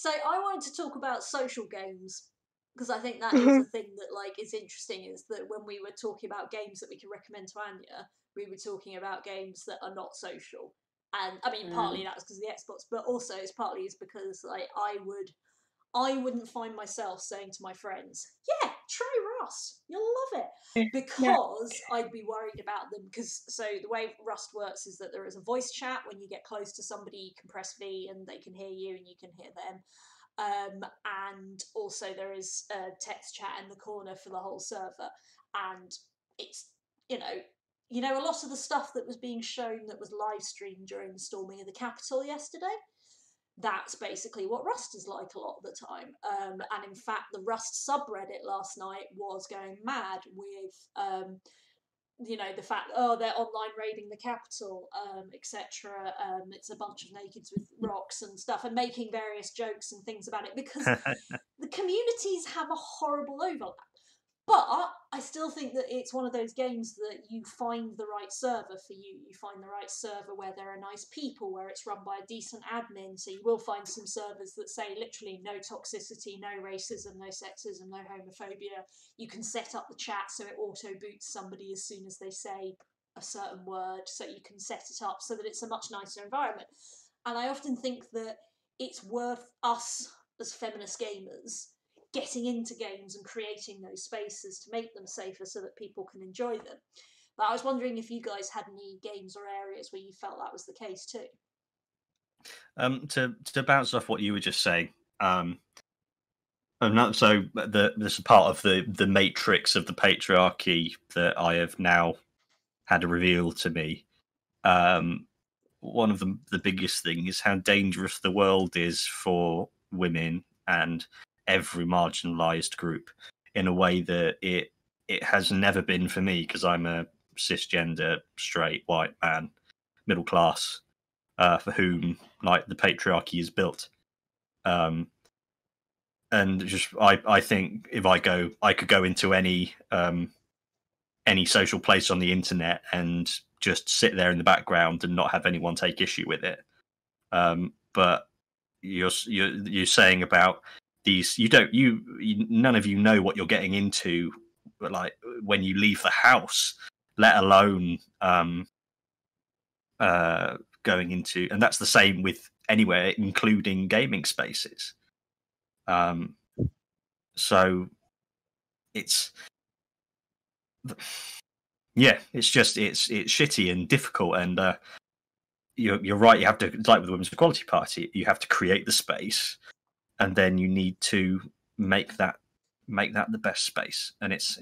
So I wanted to talk about social games, because I think that is a thing that like is interesting, is that when we were talking about games that we can recommend to Anya, we were talking about games that are not social. And I mean, partly that's because of the Xbox, but also it's partly is because like I wouldn't find myself saying to my friends, "Yeah, try Rust, you'll love it," Yeah. because I'd be worried about them. Because so the way Rust works is that there is a voice chat. When you get close to somebody, you can press V and they can hear you and you can hear them. And also there is a text chat in the corner for the whole server, and it's you know a lot of the stuff that was being shown that was live streamed during the storming of the Capitol yesterday. That's basically what Rust is like a lot of the time. And in fact, the Rust subreddit last night was going mad with the fact, oh, they're online raiding the Capitol, etc. It's a bunch of nakeds with rocks and stuff, and making various jokes and things about it, because the communities have a horrible overlap. But I still think that it's one of those games that you find the right server for you. You find the right server where there are nice people, where it's run by a decent admin. So you will find some servers that say literally no toxicity, no racism, no sexism, no homophobia. You can set up the chat so it auto boots somebody as soon as they say a certain word. So you can set it up so that it's a much nicer environment. And I often think that it's worth us as feminist gamers getting into games and creating those spaces to make them safer so that people can enjoy them. But I was wondering if you guys had any games or areas where you felt that was the case too. To bounce off what you were just saying, so there's a part of the matrix of the patriarchy that I have now had revealed to me. One of the biggest thing is how dangerous the world is for women and every marginalized group in a way that it has never been for me, because I'm a cisgender straight white man, middle class, for whom like the patriarchy is built. And just I think if I could go into any social place on the internet and just sit there in the background and not have anyone take issue with it. But you're saying about these, none of you know what you're getting into, like when you leave the house, let alone going into, and that's the same with anywhere, including gaming spaces. So it's it's shitty and difficult, and you're right. You have to, like with the Women's Equality Party, you have to create the space, and then you need to make that the best space. And it's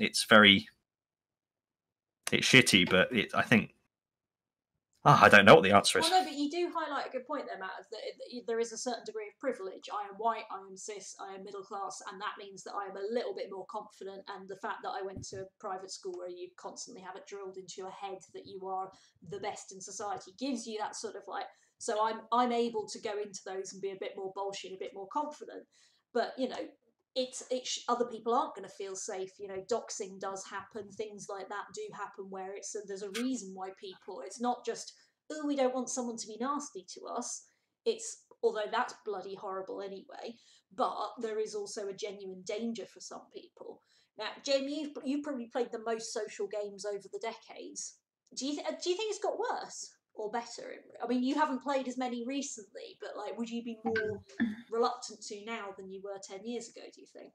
shitty, but I think I don't know what the answer is. Well, no, but you do highlight a good point there, Matt, that there is a certain degree of privilege. I am white, I am cis, I am middle class, and that means that I am a little bit more confident. And the fact that I went to a private school where you constantly have it drilled into your head that you are the best in society gives you that sort of like. So I'm able to go into those and be a bit more bolshy and a bit more confident. But it's other people aren't going to feel safe. Doxing does happen, things like that do happen, where there's a reason why people, it's not just, oh, we don't want someone to be nasty to us. It's, although that's bloody horrible anyway, but there is also a genuine danger for some people. Now, Jamie, you've probably played the most social games over the decades. Do you think it's got worse or better? I mean, you haven't played as many recently, but like, would you be more reluctant to now than you were 10 years ago, do you think?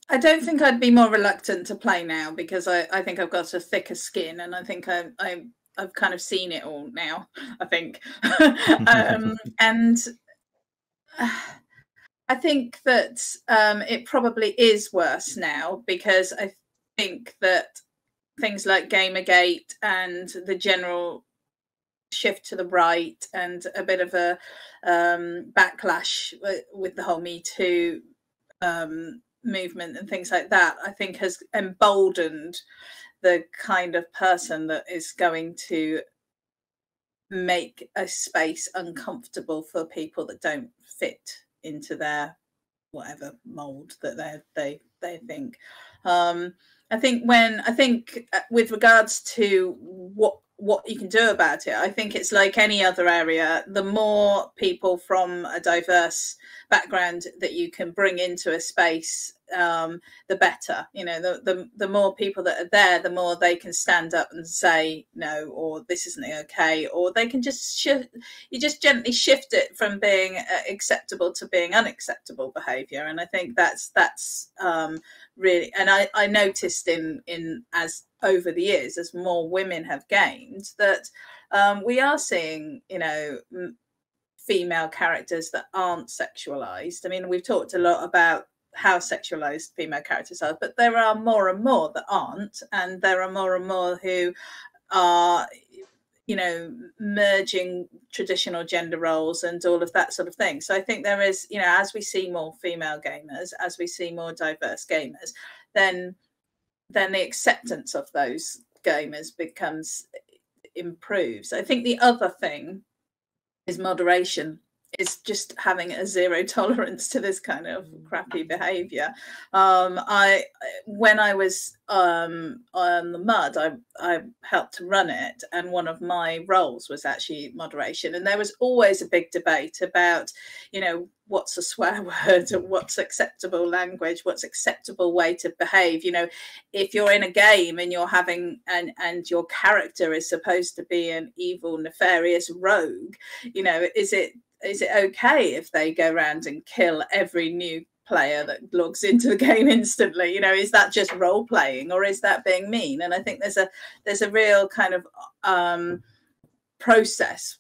I don't think I'd be more reluctant to play now, because I think I've got a thicker skin, and I think I've kind of seen it all now, I think. And I think that it probably is worse now, because I think that things like Gamergate and the general shift to the right and a bit of a backlash with the whole Me Too movement and things like that, I think has emboldened the kind of person that is going to make a space uncomfortable for people that don't fit into their whatever mold that they think. I think with regards to what what you can do about it. I think it's like any other area. The more people from a diverse background that you can bring into a space, the better. You know, the more people that are there, the more they can stand up and say no, or this isn't okay, or they can just shift. You just gently shift it from being acceptable to being unacceptable behaviour. And I think that's really. And I noticed in as over the years, as more women have gained, that we are seeing, you know, female characters that aren't sexualized. I mean, we've talked a lot about how sexualized female characters are, but there are more and more that aren't, and there are more and more who are, you know, merging traditional gender roles and all of that sort of thing. So I think there is, you know, as we see more female gamers, as we see more diverse gamers, then the acceptance of those gamers improves. I think the other thing is moderation. Is just having a zero tolerance to this kind of crappy behaviour. When I was on the Mud, I helped to run it, and one of my roles was actually moderation. And there was always a big debate about, you know, what's a swear word, what's acceptable language, what's acceptable way to behave. You know, if you're in a game and you're having and your character is supposed to be an evil, nefarious rogue, you know, is it okay if they go around and kill every new player that logs into the game instantly? You know, is that just role playing, or is that being mean? And I think there's a real kind of process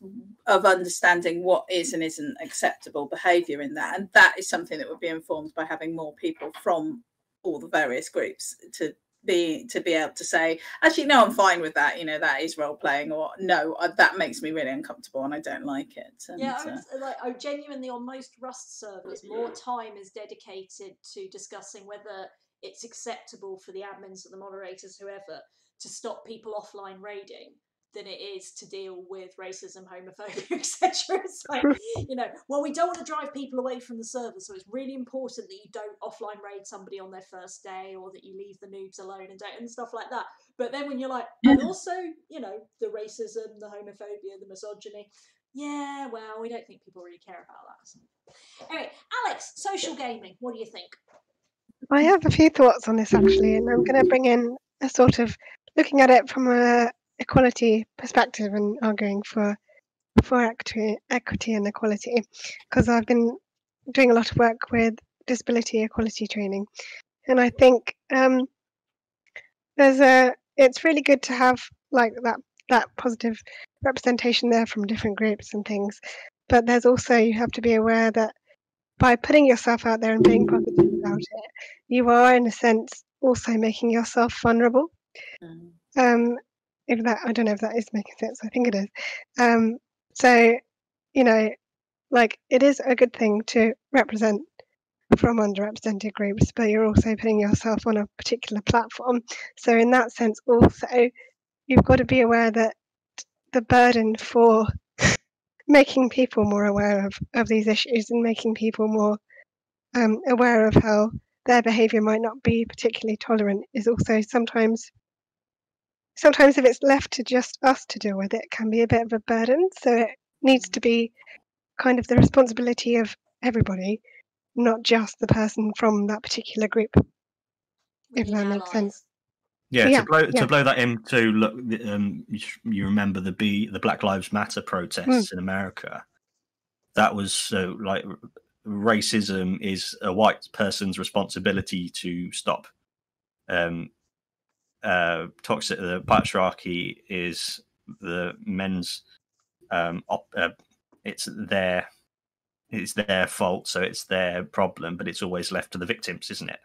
of understanding what is and isn't acceptable behavior in that, and that is something that would be informed by having more people from all the various groups to be able to say, actually, no, I'm fine with that, you know, that is role playing, or no, that makes me really uncomfortable and I don't like it. And, I genuinely, on most Rust servers, more time is dedicated to discussing whether it's acceptable for the admins or the moderators, whoever, to stop people offline raiding than it is to deal with racism, homophobia, etc. It's like, you know, well, we don't want to drive people away from the server, so it's really important that you don't offline raid somebody on their first day, or that you leave the noobs alone and stuff like that. But then when you're like, and also, you know, the racism, the homophobia, the misogyny, yeah, well, we don't think people really care about that. Anyway, Alex, social gaming, what do you think? I have a few thoughts on this, actually, and I'm going to bring in a sort of looking at it from a equality perspective and arguing for equity and equality, because I've been doing a lot of work with disability equality training, and I think it's really good to have like that positive representation there from different groups and things, but there's also, you have to be aware that by putting yourself out there and being positive about it, you are in a sense also making yourself vulnerable. If that, I don't know if that is making sense. I think it is. So, you know, like, it is a good thing to represent from underrepresented groups, but you're also putting yourself on a particular platform. So in that sense, also, you've got to be aware that the burden for making people more aware of these issues and making people more aware of how their behaviour might not be particularly tolerant is also sometimes if it's left to just us to deal with it, can be a bit of a burden. So it needs to be kind of the responsibility of everybody, not just the person from that particular group, if that makes sense. Yeah, to blow that into, look, you remember the Black Lives Matter protests in America. That was like, racism is a white person's responsibility to stop. Toxic, the patriarchy is the men's. It's their fault, so it's their problem, but it's always left to the victims, isn't it?